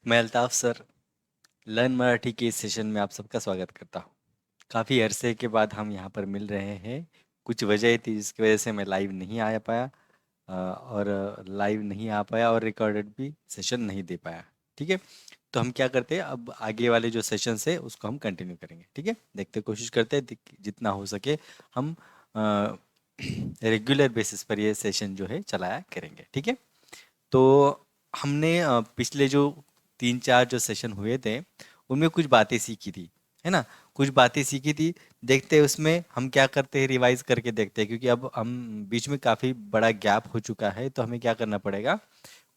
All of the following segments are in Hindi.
मैं अल्ताफ सर लर्न मराठी के इस सेशन में आप सबका स्वागत करता हूँ। काफ़ी अरसे के बाद हम यहाँ पर मिल रहे हैं। कुछ वजह थी जिसकी वजह से मैं लाइव नहीं आ पाया और लाइव नहीं आ पाया और रिकॉर्डेड भी सेशन नहीं दे पाया। ठीक है, तो हम क्या करते हैं, अब आगे वाले जो सेशंस है उसको हम कंटिन्यू करेंगे। ठीक है, देखते कोशिश करते हैं जितना हो सके हम रेगुलर बेसिस पर ये सेशन जो है चलाया करेंगे। ठीक है, तो हमने पिछले जो 3-4 जो सेशन हुए थे उनमें कुछ बातें सीखी थी, है ना? कुछ बातें सीखी थी। देखते हैं उसमें हम क्या करते हैं, रिवाइज करके देखते हैं, क्योंकि अब हम बीच में काफ़ी बड़ा गैप हो चुका है, तो हमें क्या करना पड़ेगा,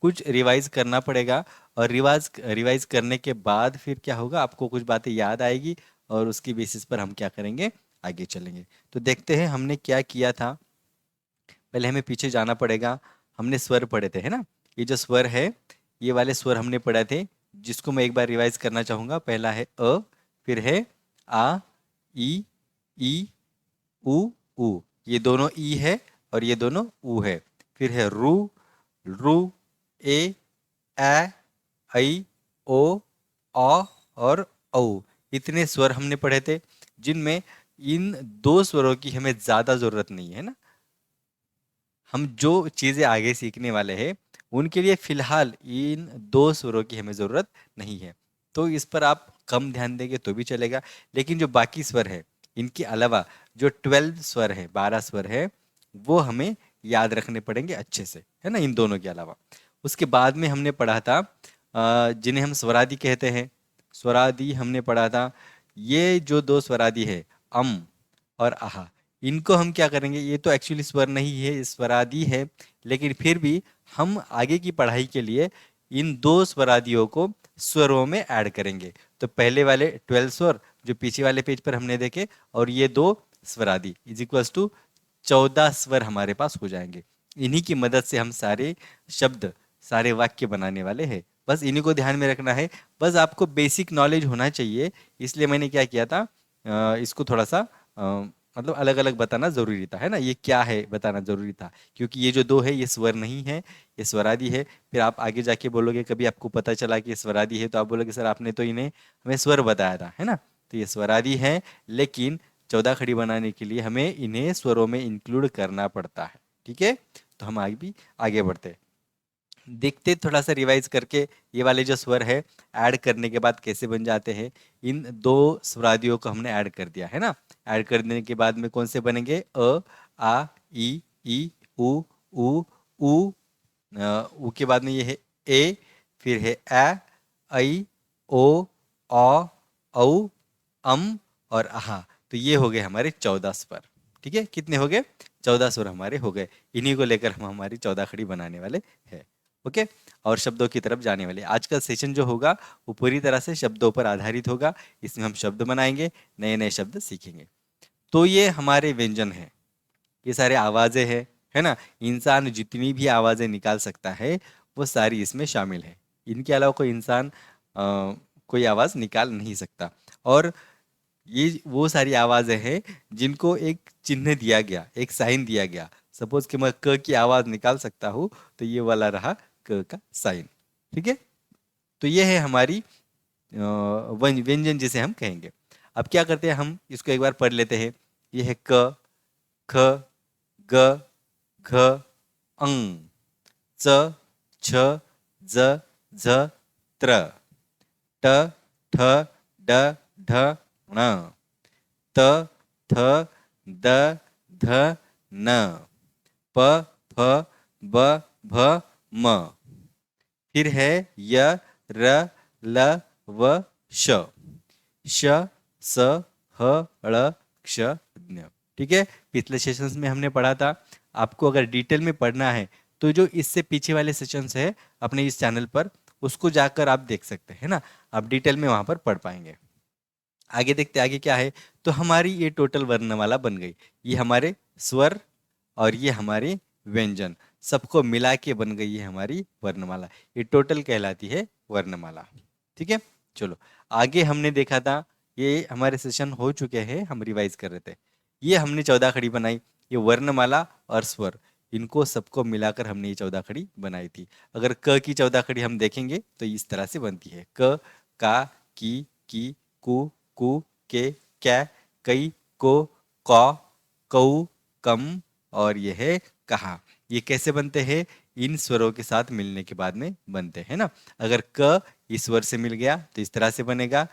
कुछ रिवाइज करना पड़ेगा। और रिवाइज रिवाइज करने के बाद फिर क्या होगा, आपको कुछ बातें याद आएगी और उसकी बेसिस पर हम क्या करेंगे, आगे चलेंगे। तो देखते हैं हमने क्या किया था। पहले हमें पीछे जाना पड़ेगा। हमने स्वर पढ़े थे, है ना? ये जो स्वर है, ये वाले स्वर हमने पढ़े थे, जिसको मैं एक बार रिवाइज करना चाहूँगा। पहला है अ, फिर है आ, ई, उ, ऊ। ये दोनों ई है और ये दोनों ऊ है। फिर है रू, रू, ए, ऐ, ऐ, ओ, औ और औ। इतने स्वर हमने पढ़े थे, जिनमें इन दो स्वरों की हमें ज़्यादा ज़रूरत नहीं है ना। हम जो चीज़ें आगे सीखने वाले हैं उनके लिए फ़िलहाल इन दो स्वरों की हमें ज़रूरत नहीं है। तो इस पर आप कम ध्यान देंगे तो भी चलेगा। लेकिन जो बाकी स्वर है, इनके अलावा जो 12 स्वर है, 12 स्वर है, वो हमें याद रखने पड़ेंगे अच्छे से, है ना? इन दोनों के अलावा उसके बाद में हमने पढ़ा था जिन्हें हम स्वरादि कहते हैं। स्वरादि हमने पढ़ा था। ये जो दो स्वरादि है, अम और आहा, इनको हम क्या करेंगे, ये तो एक्चुअली स्वर नहीं है, ये स्वरादि है, लेकिन फिर भी हम आगे की पढ़ाई के लिए इन दो स्वरादियों को स्वरों में ऐड करेंगे। तो पहले वाले 12 स्वर जो पीछे वाले पेज पर हमने देखे, और ये दो स्वरादि इज इक्वल्स टू 14 स्वर हमारे पास हो जाएंगे। इन्हीं की मदद से हम सारे शब्द, सारे वाक्य बनाने वाले हैं। बस इन्हीं को ध्यान में रखना है। बस आपको बेसिक नॉलेज होना चाहिए। इसलिए मैंने क्या किया था, इसको थोड़ा सा मतलब अलग अलग बताना जरूरी था, है ना? ये क्या है बताना जरूरी था, क्योंकि ये जो दो है ये स्वर नहीं है, ये स्वरादि है। फिर आप आगे जाके बोलोगे, कभी आपको पता चला कि ये स्वरादि है, तो आप बोलोगे सर आपने तो इन्हें हमें स्वर बताया था, है ना? तो ये स्वरादि है, लेकिन 14 खड़ी बनाने के लिए हमें इन्हें स्वरों में इंक्लूड करना पड़ता है। ठीक है, तो हम आगे भी आगे बढ़ते हैं। देखते थोड़ा सा रिवाइज करके, ये वाले जो स्वर है ऐड करने के बाद कैसे बन जाते हैं। इन दो स्वरादियों को हमने ऐड कर दिया, है ना? ऐड करने के बाद में कौन से बनेंगे, आ, ई, उ, ऊ, ऊ के बाद में ये है ए, फिर है ए, ऐ, ओ, औ, औ, और आहा। तो ये हो गए हमारे 14 स्वर। ठीक है, कितने हो गए, 14 स्वर हमारे हो गए। इन्हीं को लेकर हम हमारी 14 खड़ी बनाने वाले हैं। ओके, और शब्दों की तरफ जाने वाले आज का सेशन जो होगा वो पूरी तरह से शब्दों पर आधारित होगा। इसमें हम शब्द बनाएंगे, नए नए शब्द सीखेंगे। तो ये हमारे व्यंजन हैं, ये सारे आवाज़ें हैं, है ना? इंसान जितनी भी आवाज़ें निकाल सकता है वो सारी इसमें शामिल है। इनके अलावा कोई इंसान कोई आवाज़ निकाल नहीं सकता। और ये वो सारी आवाज़ें हैं जिनको एक चिन्ह दिया गया, एक साइन दिया गया। सपोज कि मैं क की आवाज़ निकाल सकता हूँ, तो ये वाला रहा क का साइन। ठीक है, तो ये है हमारी व्यंजन जिसे हम कहेंगे। अब क्या करते हैं, हम इसको एक बार पढ़ लेते हैं। ये है क, ख, ग, घ, अंग, च, छ, ज, झ, त्र, ट, ठ, ड, ढ, ण, त, थ, द, ध, न, प, फ, ब, भ, म। फिर है य, र, ल, व, श। श, स, ह, ड़, क्ष, ज्ञ। ठीक है, पिछले सेशंस में हमने पढ़ा था। आपको अगर डिटेल में पढ़ना है तो जो इससे पीछे वाले सेशंस है अपने इस चैनल पर, उसको जाकर आप देख सकते हैं ना। आप डिटेल में वहां पर पढ़ पाएंगे। आगे देखते आगे क्या है। तो हमारी ये टोटल वर्णमाला बन गई। ये हमारे स्वर और ये हमारे व्यंजन सबको मिला के बन गई है हमारी वर्णमाला। ये टोटल कहलाती है वर्णमाला। ठीक है, चलो आगे हमने देखा था, ये हमारे सेशन हो चुके हैं, हम रिवाइज कर रहे थे। ये हमने 14 खड़ी बनाई, ये वर्णमाला और स्वर। इनको सबको मिलाकर हमने ये 14 खड़ी बनाई थी। अगर क की 14 खड़ी हम देखेंगे तो इस तरह से बनती है, क, का, की, कु, के, कै, कई, को, कौ, कऊ, कम और यह है कहा। ये कैसे बनते हैं? इन स्वरों के साथ मिलने के बाद में बनते हैं ना। अगर क इस स्वर से मिल गया तो इस तरह से बनेगा,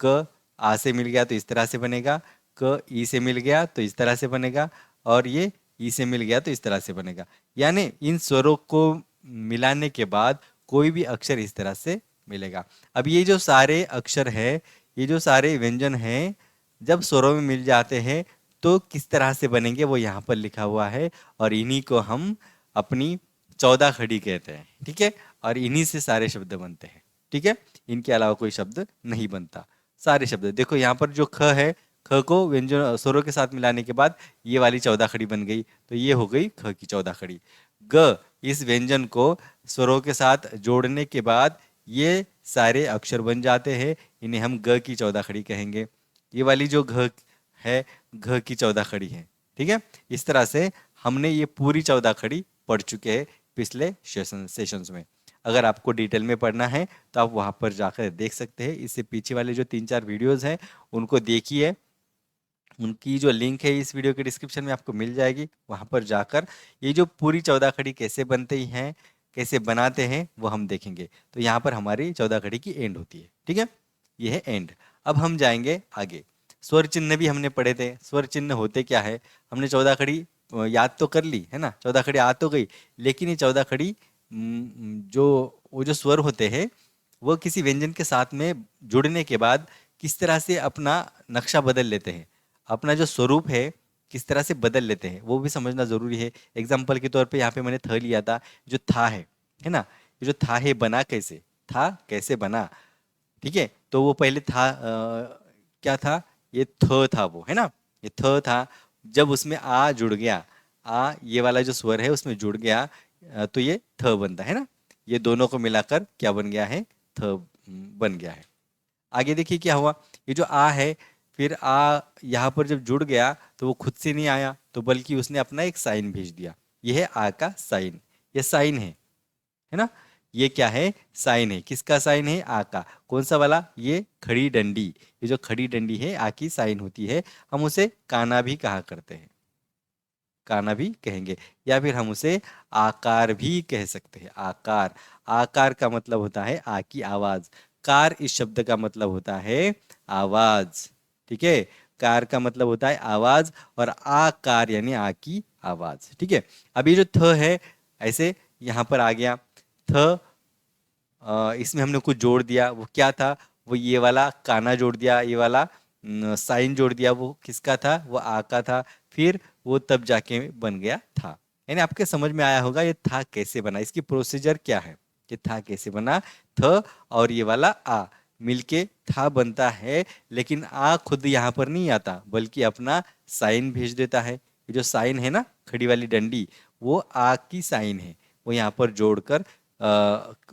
क आ से मिल गया तो इस तरह से बनेगा, क ई से मिल गया तो इस तरह से बनेगा, और ये ई से मिल गया तो इस तरह से बनेगा। यानी इन स्वरों को मिलाने के बाद कोई भी अक्षर इस तरह से मिलेगा। अब ये जो सारे अक्षर है, ये जो सारे व्यंजन हैं, जब स्वरों में मिल जाते हैं तो किस तरह से बनेंगे वो यहाँ पर लिखा हुआ है, और इन्हीं को हम अपनी 14 खड़ी कहते हैं। ठीक है, और इन्हीं से सारे शब्द बनते हैं। ठीक है, इनके अलावा कोई शब्द नहीं बनता। सारे शब्द देखो, यहाँ पर जो ख है, ख को व्यंजन स्वरों के साथ मिलाने के बाद ये वाली 14 खड़ी बन गई, तो ये हो गई ख की 14 खड़ी। ग, इस व्यंजन को स्वरों के साथ जोड़ने के बाद ये सारे अक्षर बन जाते हैं, इन्हें हम ग की 14 खड़ी कहेंगे। ये वाली जो घ है, घ की 14 खड़ी है। ठीक है, इस तरह से हमने ये पूरी 14 खड़ी पढ़ चुके हैं पिछले सेशंस में। अगर आपको डिटेल में पढ़ना है तो आप वहाँ पर जाकर देख सकते हैं। इससे पीछे वाले जो 3-4 वीडियोस हैं उनको देखिए, उनकी जो लिंक है इस वीडियो के डिस्क्रिप्शन में आपको मिल जाएगी। वहाँ पर जाकर ये जो पूरी 14 खड़ी कैसे बनती हैं, कैसे बनाते हैं, वो हम देखेंगे। तो यहाँ पर हमारी 14 खड़ी की एंड होती है। ठीक है, ये है एंड। अब हम जाएंगे आगे। स्वर चिन्ह भी हमने पढ़े थे। स्वर चिन्ह होते क्या है? हमने 14 खड़ी याद तो कर ली है ना, 14 खड़ी आ तो गई, लेकिन ये 14 खड़ी जो वो जो स्वर होते हैं वो किसी व्यंजन के साथ में जुड़ने के बाद किस तरह से अपना नक्शा बदल लेते हैं, अपना जो स्वरूप है किस तरह से बदल लेते हैं, वो भी समझना जरूरी है। एग्जाम्पल के तौर पे यहाँ पे मैंने थ लिया था, जो था है ना, ये जो था है बना कैसे, था कैसे बना? ठीक है, तो वो पहले था क्या था? ये थ था वो, है ना, ये थ था। जब उसमें आ जुड़ गया, आ ये वाला जो स्वर है उसमें जुड़ गया, तो ये थ बनता है ना। ये दोनों को मिलाकर क्या बन गया है? थ बन गया है। आगे देखिए क्या हुआ। ये जो आ है, फिर आ यहाँ पर जब जुड़ गया तो वो खुद से नहीं आया, तो बल्कि उसने अपना एक साइन भेज दिया। ये है आ का साइन, ये साइन है ना। ये क्या है? साइन है। किसका साइन है? आ का। कौन सा वाला? ये खड़ी डंडी। ये जो खड़ी डंडी है आ की साइन होती है। हम उसे काना भी कहा करते हैं, काना भी कहेंगे, या फिर हम उसे आकार भी कह सकते हैं। आकार, आकार का मतलब होता है आ की आवाज। कार इस शब्द का मतलब होता है आवाज। ठीक है, कार का मतलब होता है आवाज, और आकार यानी आ की आवाज। ठीक है, अब ये जो थ है ऐसे यहाँ पर आ गया थ, इसमें हमने कुछ जोड़ दिया। वो क्या था? वो ये वाला काना जोड़ दिया, ये वाला साइन जोड़ दिया। वो किसका था? वो आ का था। फिर वो तब जाके बन गया था। यानी आपके समझ में आया होगा ये था कैसे बना, इसकी प्रोसीजर क्या है। ये था कैसे बना? थ और ये वाला आ मिलके था बनता है, लेकिन आ खुद यहाँ पर नहीं आता, बल्कि अपना साइन भेज देता है। ये जो साइन है ना, खड़ी वाली डंडी, वो आ की साइन है। वो यहाँ पर जोड़कर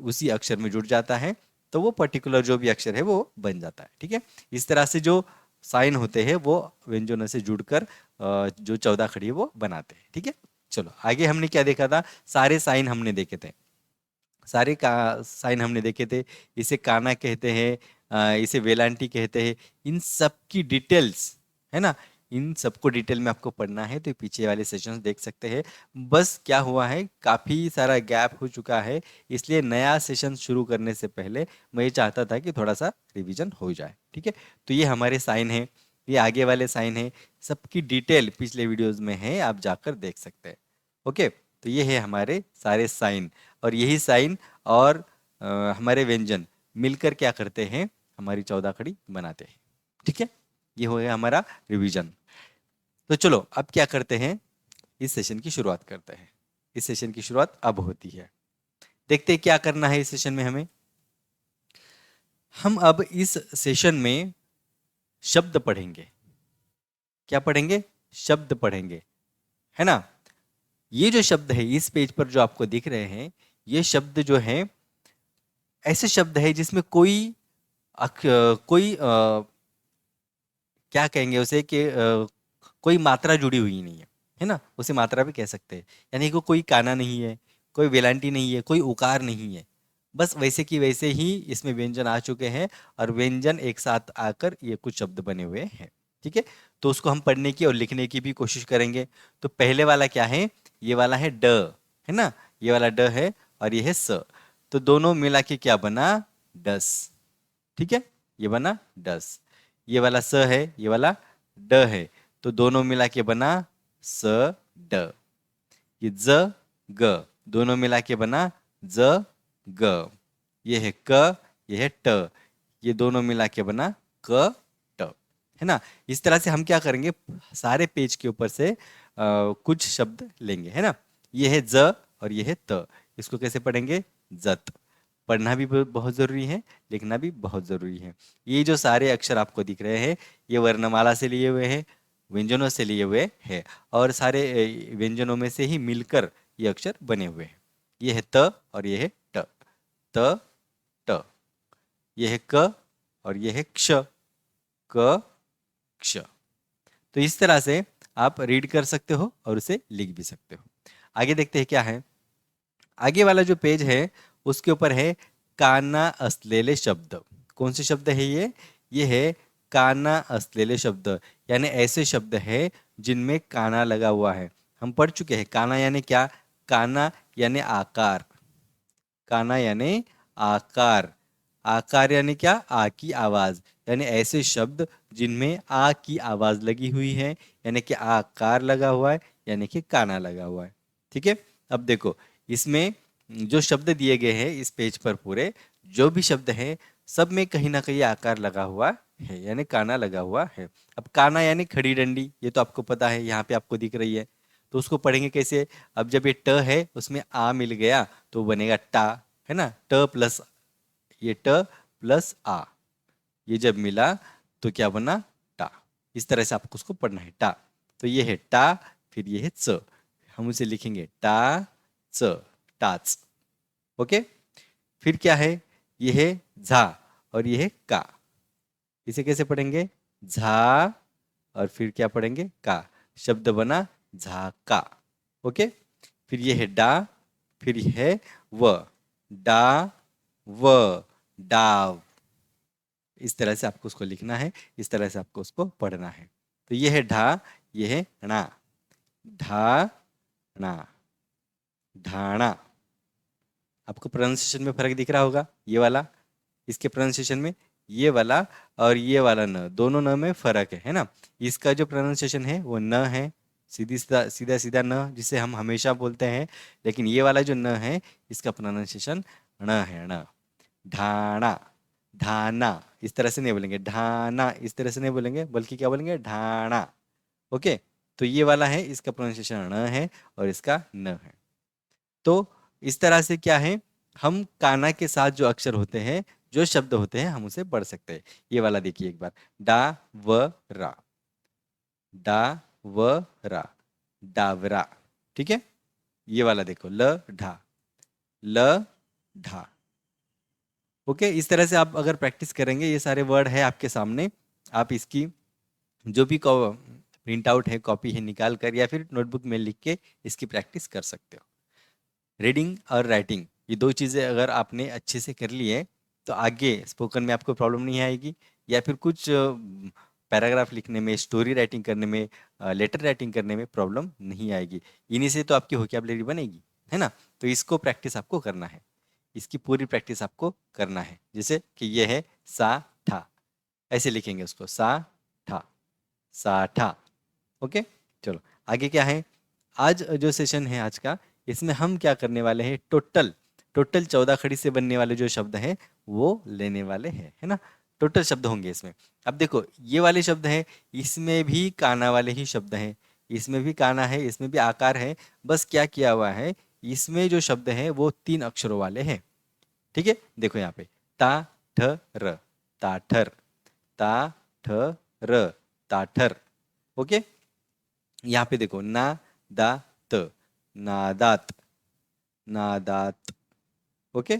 उसी अक्षर में जुड़ जाता है, तो वो पर्टिकुलर जो भी अक्षर है वो बन जाता है। ठीक है, इस तरह से जो साइन होते हैं वो व्यंजनों से जुड़कर जो 14 खड़ी है वो बनाते हैं। ठीक है, चलो आगे हमने क्या देखा था? सारे साइन हमने देखे थे, सारे का साइन हमने देखे थे। इसे काना कहते हैं, इसे वेलांटी कहते हैं। इन सब की डिटेल्स है ना, इन सबको डिटेल में आपको पढ़ना है तो पीछे वाले सेशंस देख सकते हैं। बस क्या हुआ है, काफ़ी सारा गैप हो चुका है, इसलिए नया सेशन शुरू करने से पहले मैं ये चाहता था कि थोड़ा सा रिवीजन हो जाए। ठीक है, तो ये हमारे साइन है, ये आगे वाले साइन है, सबकी डिटेल पिछले वीडियोज़ में है, आप जाकर देख सकते हैं। ओके, तो ये है हमारे सारे साइन, और यही साइन और हमारे व्यंजन मिलकर क्या करते हैं? हमारी 14 खड़ी बनाते हैं। ठीक है, ये हो गया हमारा रिवीजन। तो चलो अब क्या करते हैं, इस सेशन की शुरुआत करते हैं। इस सेशन की शुरुआत अब होती है। देखते हैं क्या करना है इस सेशन में हमें। हम अब इस सेशन में शब्द पढ़ेंगे। क्या पढ़ेंगे? शब्द पढ़ेंगे, है ना। ये जो शब्द है इस पेज पर जो आपको दिख रहे हैं, ये शब्द जो है ऐसे शब्द है जिसमें कोई क्या कहेंगे उसे कि कोई मात्रा जुड़ी हुई नहीं है। है ना, उसे मात्रा भी कह सकते हैं। यानी कि कोई काना नहीं है, कोई वेलांटी नहीं है, कोई उकार नहीं है, बस वैसे की वैसे ही इसमें व्यंजन आ चुके हैं और व्यंजन एक साथ आकर ये कुछ शब्द बने हुए हैं। ठीक है, तो उसको हम पढ़ने की और लिखने की भी कोशिश करेंगे। तो पहले वाला क्या है, ये वाला है ड, है ना, ये वाला ड है और ये है स। तो दोनों मिला के क्या बना, डस। ठीक है, ये बना डस। ये वाला स है, ये वाला ड है, तो दोनों मिला के बना स ड। ये ज ग, दोनों मिला के बना ज ग। ये है क, ये है ट, ये दोनों मिला के बना क ट। है ना, इस तरह से हम क्या करेंगे, सारे पेज के ऊपर से कुछ शब्द लेंगे, है ना। ये है ज और ये है त, इसको कैसे पढ़ेंगे, जत। पढ़ना भी बहुत जरूरी है, लिखना भी बहुत जरूरी है। ये जो सारे अक्षर आपको दिख रहे हैं, ये वर्णमाला से लिए हुए हैं, व्यंजनों से लिए हुए हैं, और सारे व्यंजनों में से ही मिलकर ये अक्षर बने हुए हैं। ये है त और ये है ट, त ट। ये है क और ये है क्ष, क क्ष। तो इस तरह से आप रीड कर सकते हो और उसे लिख भी सकते हो। आगे देखते हैं क्या है। आगे वाला जो पेज है उसके ऊपर है काना असलेले शब्द। कौन से शब्द है ये है काना असलेले शब्द, यानी ऐसे शब्द है जिनमें काना लगा हुआ है। हम पढ़ चुके हैं काना यानी क्या, काना यानी आकार, काना यानी आकार, आकार यानी क्या, आ की आवाज, यानी ऐसे शब्द जिनमें आ की आवाज लगी हुई है, यानी कि आकार लगा हुआ है, यानी कि काना लगा हुआ है। ठीक है, अब देखो इसमें जो शब्द दिए गए हैं इस पेज पर, पूरे जो भी शब्द हैं सब में कहीं ना कहीं आकार लगा हुआ है, यानी काना लगा हुआ है। अब काना यानी खड़ी डंडी, ये तो आपको पता है, यहाँ पे आपको दिख रही है। तो उसको पढ़ेंगे कैसे, अब जब ये ट है उसमें आ मिल गया तो बनेगा टा, है ना, ट प्लस, ये ट प्लस आ, ये जब मिला तो क्या बना, टा। इस तरह से आपको उसको पढ़ना है, टा। तो ये है टा, फिर ये है च, हम उसे लिखेंगे टा च, टाच। ओके, फिर क्या है, ये है झा और ये है का, इसे कैसे पढ़ेंगे, झा और फिर क्या पढ़ेंगे, का, शब्द बना झाका। ओके, फिर ये है डा, फिर ये है व, डा व, डाव। इस तरह से आपको उसको लिखना है, इस तरह से आपको उसको पढ़ना है। तो ये है ढा, ये है णा, ढा णा, ढाणा। आपको प्रोनाउंसिएशन में फर्क दिख रहा होगा, ये वाला, इसके प्रोनाउंसिएशन में, ये वाला और ये वाला न, दोनों न में फर्क है ना। इसका जो प्रोनाउंसिएशन है वो न है, सीधी सीधा सीधा सीधा न, जिसे हम हमेशा बोलते हैं। लेकिन ये वाला जो न है इसका प्रोनाउंसिएशन ण है, ण। ढाणा, ढाना, इस तरह से नहीं बोलेंगे, ढाना इस तरह से नहीं बोलेंगे, बल्कि क्या बोलेंगे, ढाणा। ओके, तो ये वाला है, इसका प्रोनाउंसिएशन ण है और इसका न है। तो इस तरह से क्या है, हम काना के साथ जो अक्षर होते हैं, जो शब्द होते हैं, हम उसे पढ़ सकते हैं। ये वाला देखिए एक बार, डा व रा, डा व रा, डावरा। ठीक है, ये वाला देखो, ल ढा, ल ढा। ओके, इस तरह से आप अगर प्रैक्टिस करेंगे, ये सारे वर्ड है आपके सामने, आप इसकी जो भी प्रिंट आउट है, कॉपी है, निकाल कर या फिर नोटबुक में लिख के इसकी प्रैक्टिस कर सकते हो। रीडिंग और राइटिंग, ये दो चीज़ें अगर आपने अच्छे से कर ली है तो आगे स्पोकन में आपको प्रॉब्लम नहीं आएगी, या फिर कुछ पैराग्राफ लिखने में, स्टोरी राइटिंग करने में, लेटर राइटिंग करने में प्रॉब्लम नहीं आएगी। इन्हीं से तो आपकी वोकैबुलरी बनेगी, है ना। तो इसको प्रैक्टिस आपको करना है, इसकी पूरी प्रैक्टिस आपको करना है। जैसे कि ये है सा ठा, ऐसे लिखेंगे उसको, सा ठा, सा ठा। ओके, चलो आगे क्या है। आज जो सेशन है आज का, इसमें हम क्या करने वाले हैं, टोटल टोटल 14 खड़ी से बनने वाले जो शब्द हैं वो लेने वाले हैं, है ना। टोटल शब्द होंगे इसमें। अब देखो ये वाले शब्द हैं, इसमें भी काना वाले ही शब्द हैं, इसमें भी काना है, इसमें भी आकार है। बस क्या किया हुआ है, इसमें जो शब्द हैं वो 3 अक्षरों वाले हैं। ठीक है, देखो यहाँ पे ता ठ र, ताठर, ता ठ र, ताठर। ओके, यहाँ पे देखो ना दा त, नादात, नादात। ओके,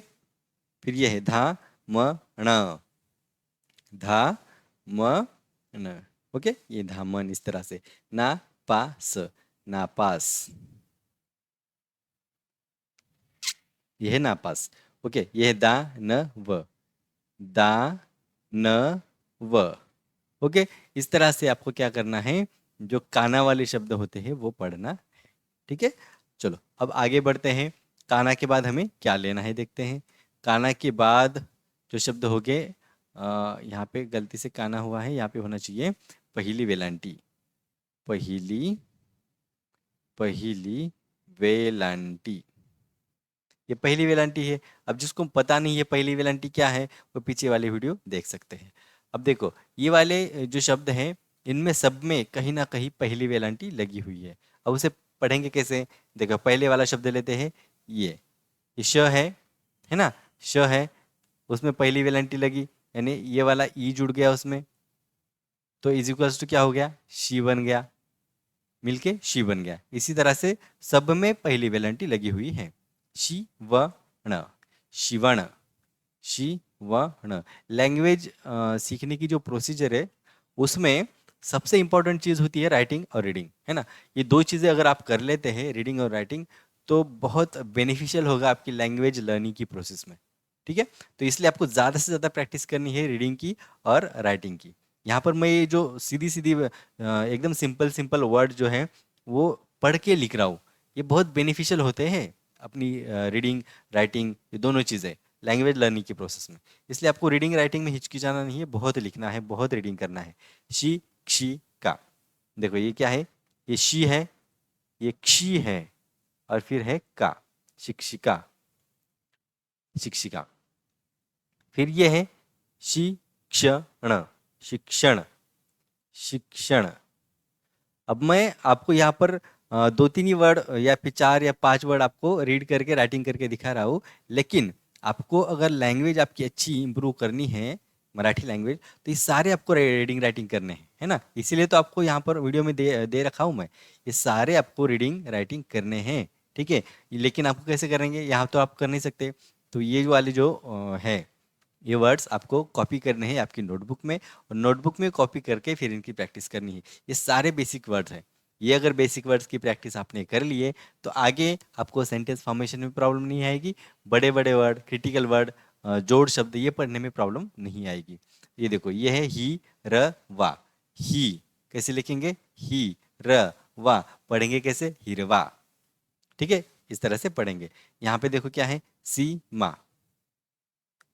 फिर ये है धा म ण, धा म न। ओके, ये धामन, इस तरह से ना पा स, नापास, ये है नापास। ओके, ये है दा न व, दा न व। ओके, इस तरह से आपको क्या करना है, जो काना वाले शब्द होते हैं वो पढ़ना। ठीक है, चलो अब आगे बढ़ते हैं। काना के बाद हमें क्या लेना है देखते हैं। काना के बाद जो शब्द हो गए, यहाँ पे गलती से काना हुआ है, यहाँ पे होना चाहिए पहली वेलांटी, पहली पहली वेलांटी। ये पहली वेलांटी है। अब जिसको पता नहीं है पहली वेलांटी क्या है, वो पीछे वाली वीडियो देख सकते हैं। अब देखो ये वाले जो शब्द हैं, इनमें सब में कहीं ना कहीं पहली वेलांटी लगी हुई है। अब उसे पढ़ेंगे कैसे? देखो पहले वाला शब्द लेते हैं, ये श है ना, श है, उसमें पहली वेलांटी लगी, यानी ये वाला ई जुड़ गया उसमें, तो इज इक्वल्स टू क्या हो गया, शी बन गया, मिलके शी बन गया। इसी तरह से सब में पहली वेलांटी लगी हुई है। शिवण, शिवण, शिवण। लैंग्वेज सीखने की जो प्रोसीजर है, उसमें सबसे इंपॉर्टेंट चीज़ होती है राइटिंग और रीडिंग, है ना। ये दो चीज़ें अगर आप कर लेते हैं, रीडिंग और राइटिंग, तो बहुत बेनिफिशियल होगा आपकी लैंग्वेज लर्निंग की प्रोसेस में। ठीक है, तो इसलिए आपको ज़्यादा से ज़्यादा प्रैक्टिस करनी है रीडिंग की और राइटिंग की। यहाँ पर मैं ये जो सीधी सीधी एकदम सिंपल सिंपल वर्ड जो है वो पढ़ के लिख रहा हूँ, ये बहुत बेनिफिशियल होते हैं अपनी रीडिंग राइटिंग, ये दोनों चीज़ें लैंग्वेज लर्निंग की प्रोसेस में। इसलिए आपको रीडिंग राइटिंग में हिचकिचाना नहीं है, बहुत लिखना है, बहुत रीडिंग करना है। शी क्षी का, देखो ये क्या है, ये शी है, ये क्षी है, और फिर है का, शिक्षिका, शिक्षिका। फिर ये है शिक्षण, शिक्षण, शिक्षण। अब मैं आपको यहाँ पर दो तीन ही वर्ड या फिर चार या पांच वर्ड आपको रीड करके राइटिंग करके दिखा रहा हूँ, लेकिन आपको अगर लैंग्वेज आपकी अच्छी इंप्रूव करनी है, मराठी लैंग्वेज, तो ये सारे आपको रीडिंग राइटिंग करने हैं, है ना। इसीलिए तो आपको यहाँ पर वीडियो में दे रखा हूँ मैं, ये सारे आपको रीडिंग राइटिंग करने हैं। ठीक है, लेकिन आपको कैसे करेंगे, यहाँ तो आप कर नहीं सकते, तो ये वाली जो है, ये वर्ड्स आपको कॉपी करने हैं आपकी नोटबुक में, और नोटबुक में कॉपी करके फिर इनकी प्रैक्टिस करनी है। ये सारे बेसिक वर्ड्स हैं, ये अगर बेसिक वर्ड्स की प्रैक्टिस आपने कर लिए, तो आगे आपको सेंटेंस फॉर्मेशन में प्रॉब्लम नहीं आएगी, बड़े बड़े वर्ड, क्रिटिकल वर्ड, जोड़ शब्द, ये पढ़ने में प्रॉब्लम नहीं आएगी। ये देखो ये है ही र वा, ही कैसे लिखेंगे, ही र वा, पढ़ेंगे कैसे, हिरवा। ठीक है, इस तरह से पढ़ेंगे। यहाँ पे देखो क्या है, सी मा,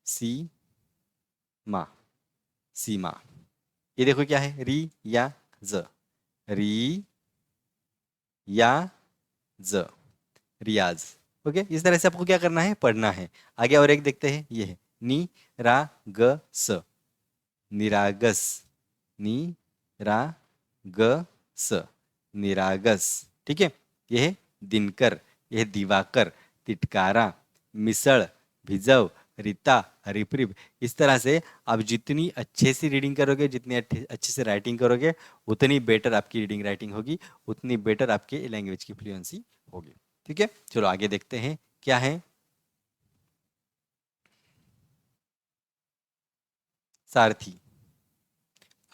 सी मा, सीमा। ये देखो क्या है, री या ज, री या ज, रियाज। ओके, इस तरह से आपको क्या करना है, पढ़ना है। आगे और एक देखते हैं, ये है नी रा ग स, निरागस, नी रा ग स, निरागस। ठीक है, ये है दिनकर, ये है दिवाकर, तिटकारा, मिसळ, भिजव, रीता, हरिप्रीब। इस तरह से आप जितनी अच्छे से रीडिंग करोगे, जितनी अच्छे से राइटिंग करोगे, उतनी बेटर आपकी रीडिंग राइटिंग होगी, उतनी बेटर आपके लैंग्वेज की फ्लुएंसी होगी। ठीक है, चलो आगे देखते हैं क्या है, सारथी।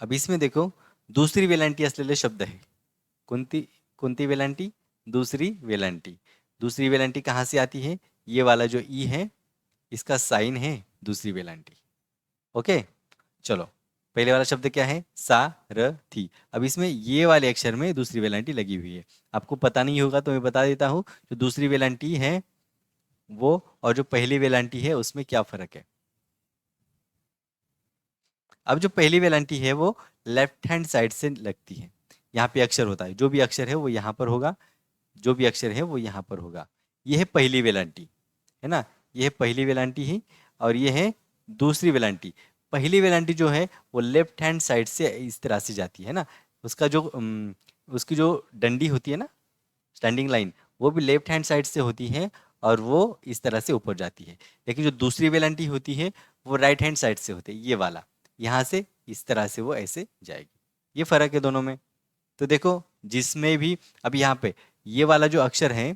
अब इसमें देखो दूसरी वेलांटी असलेले शब्द है। कोणती कोणती वेलांटी, दूसरी वेलांटी। दूसरी वेलांटी कहाँ से आती है, ये वाला जो ई है, इसका साइन है दूसरी वेलांटी। ओके, चलो पहले वाला शब्द क्या है, सारथी। अब इसमें ये वाले अक्षर में दूसरी वेलांटी लगी हुई है। आपको पता नहीं होगा तो मैं बता देता हूँ, जो दूसरी वेलांटी है वो और जो पहली वेलांटी है उसमें क्या फर्क है। अब जो पहली वेलांटी है वो लेफ्ट हैंड साइड से लगती है। यहाँ पे अक्षर होता है, जो भी अक्षर है वो यहाँ पर होगा, जो भी अक्षर है वो यहाँ पर होगा। ये है पहली वेलांटी, है ना, ये है पहली वेलांटी ही, और ये है दूसरी वेलांटी। पहली वेलांटी जो है वो लेफ्ट हैंड साइड से इस तरह से जाती है ना, उसका जो उसकी जो डंडी होती है ना, स्टैंडिंग लाइन, वो भी लेफ्ट हैंड साइड से होती है, और वो इस तरह से ऊपर जाती है। लेकिन जो दूसरी वेलांटी होती है वो राइट हैंड साइड से होती है, ये वाला, यहाँ से इस तरह से वो ऐसे जाएगी। ये फर्क है दोनों में। तो देखो जिसमें भी, अब यहाँ पे ये वाला जो अक्षर है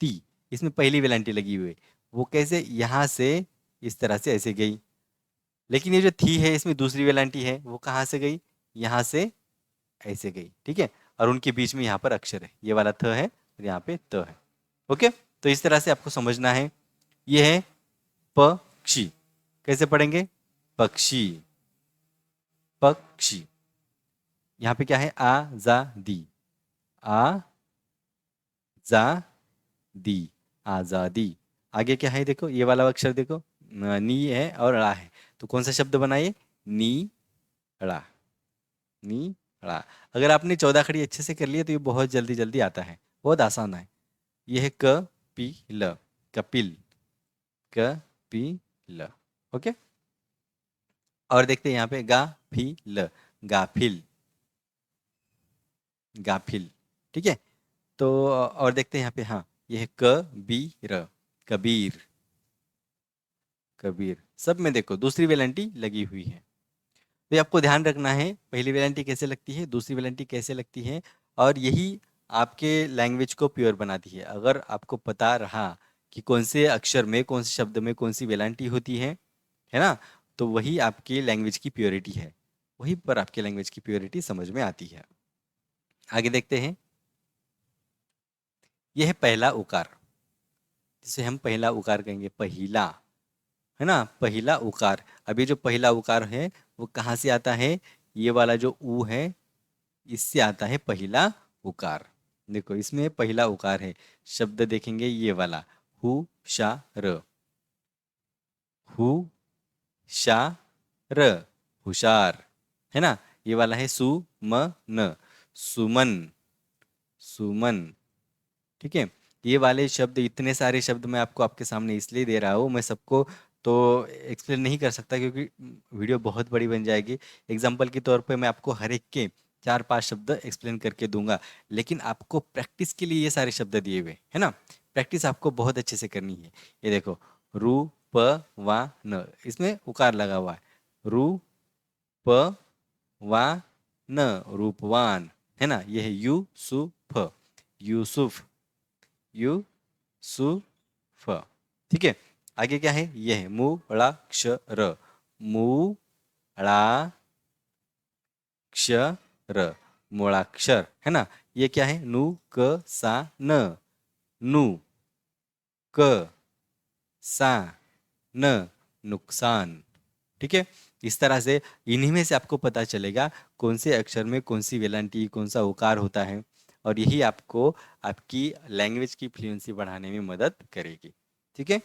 ती, इसमें पहली वेलांटी लगी हुई है, वो कैसे यहाँ से इस तरह से ऐसे गई। लेकिन ये जो थी है इसमें दूसरी वेलांटी है, वो कहाँ से गई, यहाँ से ऐसे गई। ठीक है, और उनके बीच में यहाँ पर अक्षर है, ये वाला थ है और यहाँ पे त है। ओके, तो इस तरह से आपको समझना है। ये है पक्षी, कैसे पढ़ेंगे? पक्षी, पक्षी। यहाँ पे क्या है? आजादी, आजादी, आजादी। आगे क्या है? देखो ये वाला अक्षर देखो, नी है और ड़ा है, तो कौन सा शब्द बना ये? नी ड़ा, नी ड़ा। अगर आपने 14 खड़ी अच्छे से कर लिए तो ये बहुत जल्दी जल्दी आता है, बहुत आसान है। ये है कपिल, कपिल, कपिल। ओके, और देखते हैं यहाँ पे गाफिल, गाफिल, गाफिल। ठीक है, तो और देखते हैं यहाँ पे, हाँ ये है कबीर, कबीर, कबीर। सब में देखो दूसरी वेलेंटी लगी हुई है, तो ये आपको ध्यान रखना है पहली वेलेंटी कैसे लगती है, दूसरी वेलेंटी कैसे लगती है, और यही आपके लैंग्वेज को प्योर बनाती है। अगर आपको पता रहा कि कौन से अक्षर में, कौन से शब्द में कौन सी वेलेंटी होती है ना, तो वही आपकी लैंग्वेज की प्योरिटी है, वहीं पर आपके लैंग्वेज की प्योरिटी समझ में आती है। आगे देखते हैं, यह है पहला उकार, जिसे हम पहला उकार कहेंगे, पहिला, है ना, पहला उकार। अभी जो पहला उकार है वो कहाँ से आता है? ये वाला जो ऊ है, इससे आता है पहला उकार। देखो इसमें पहला उकार है, शब्द देखेंगे ये वाला, हु शा र, हु शा र, हुशार, है ना। ये वाला है सु म न, सुमन, सुमन। ठीक है, ये वाले शब्द, इतने सारे शब्द मैं आपको आपके सामने इसलिए दे रहा हूँ, मैं सबको तो एक्सप्लेन नहीं कर सकता क्योंकि वीडियो बहुत बड़ी बन जाएगी। एग्जाम्पल के तौर पे मैं आपको हर एक के 4-5 शब्द एक्सप्लेन करके दूंगा, लेकिन आपको प्रैक्टिस के लिए ये सारे शब्द दिए हुए है ना, प्रैक्टिस आपको बहुत अच्छे से करनी है। ये देखो, रू प वा न, इसमें उकार लगा हुआ है, रू प वा न, रूपवान, है ना। ये है यू सु फ, यूसुफ, यूसुफ। ठीक है, आगे क्या है? ये है मूलाक्षर, मूलाक्षर, मूलाक्षर, है ना। ये क्या है? नु क सा न, नु क सा न, नुकसान। ठीक है, इस तरह से इन्हीं में से आपको पता चलेगा कौन से अक्षर में कौन सी वेलांटी, कौन सा उकार होता है, और यही आपको आपकी लैंग्वेज की फ्लुएंसी बढ़ाने में मदद करेगी। ठीक है,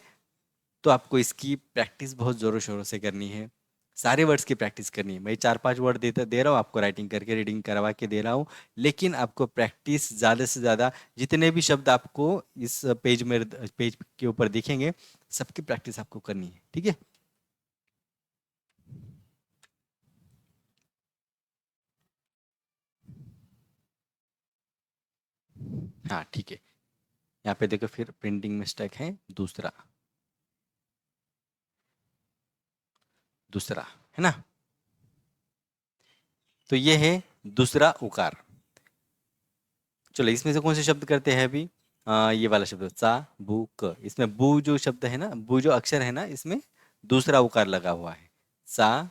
तो आपको इसकी प्रैक्टिस बहुत ज़ोरों शोरों से करनी है, सारे वर्ड्स की प्रैक्टिस करनी है। मैं 4-5 वर्ड दे रहा हूँ आपको, राइटिंग करके रीडिंग करवा के दे रहा हूँ, लेकिन आपको प्रैक्टिस ज़्यादा से ज़्यादा, जितने भी शब्द आपको इस पेज में, पेज के ऊपर दिखेंगे, सबकी प्रैक्टिस आपको करनी है। ठीक है, हाँ ठीक है। यहाँ पे देखो फिर प्रिंटिंग मिस्टेक है, दूसरा, दूसरा, है ना। तो ये है दूसरा उकार। चलो इसमें से कौन से शब्द करते हैं अभी? ये वाला शब्द चा बू क, इसमें बू जो शब्द है ना, बू जो अक्षर है ना, इसमें दूसरा उकार लगा हुआ है, चा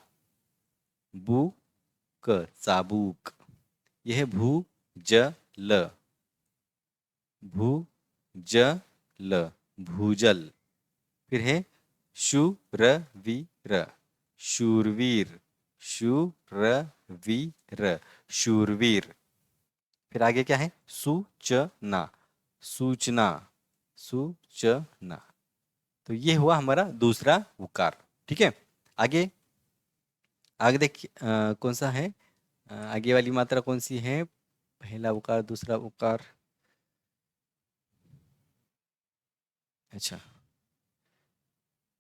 बू क, चाबुक। यह है भू ज ल, भू ज ल, भूजल। फिर है शूरवीर, शूरवीर, शूरवीर, शूरवीर। फिर आगे क्या है? सूचना, सूचना, सूचना। तो ये हुआ हमारा दूसरा उकार। ठीक है, आगे, आगे देखिए कौन सा है, आगे वाली मात्रा कौन सी है? पहला उकार, दूसरा उकार, अच्छा,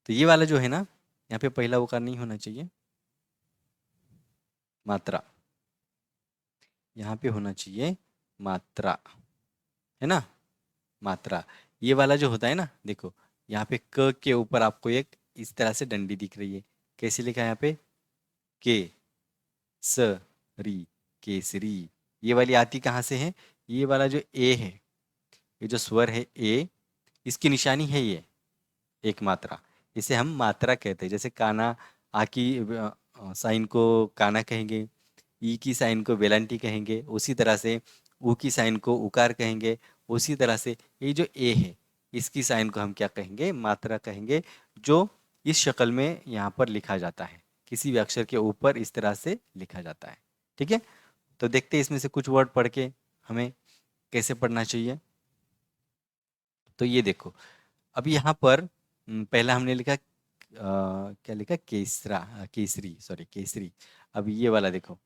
तो ये वाला जो है ना, यहाँ पे पहला उकार नहीं होना चाहिए, मात्रा, यहाँ पे होना चाहिए मात्रा, है ना, मात्रा। ये वाला जो होता है ना, देखो यहाँ पे क के ऊपर आपको एक इस तरह से डंडी दिख रही है, कैसे लिखा है यहाँ पे? के स री, केसरी। ये वाली आती कहाँ से है? ये वाला जो ए है, ये जो स्वर है ए, इसकी निशानी है ये एक मात्रा, इसे हम मात्रा कहते हैं। जैसे काना, आ की साइन को काना कहेंगे, ई की साइन को वेलांटी कहेंगे, उसी तरह से ऊ की साइन को उकार कहेंगे। उसी तरह से ये जो ए है इसकी साइन को हम क्या कहेंगे, मात्रा कहेंगे, जो इस शक्ल में यहाँ पर लिखा जाता है, किसी भी अक्षर के ऊपर इस तरह से लिखा जाता है। ठीक है, तो देखते हैं इसमें से कुछ वर्ड पढ़ के हमें कैसे पढ़ना चाहिए। तो ये देखो, अब यहाँ पर पहला हमने लिखा क्या लिखा, केसरा, केसरी, सॉरी केसरी। अब ये वाला देखो,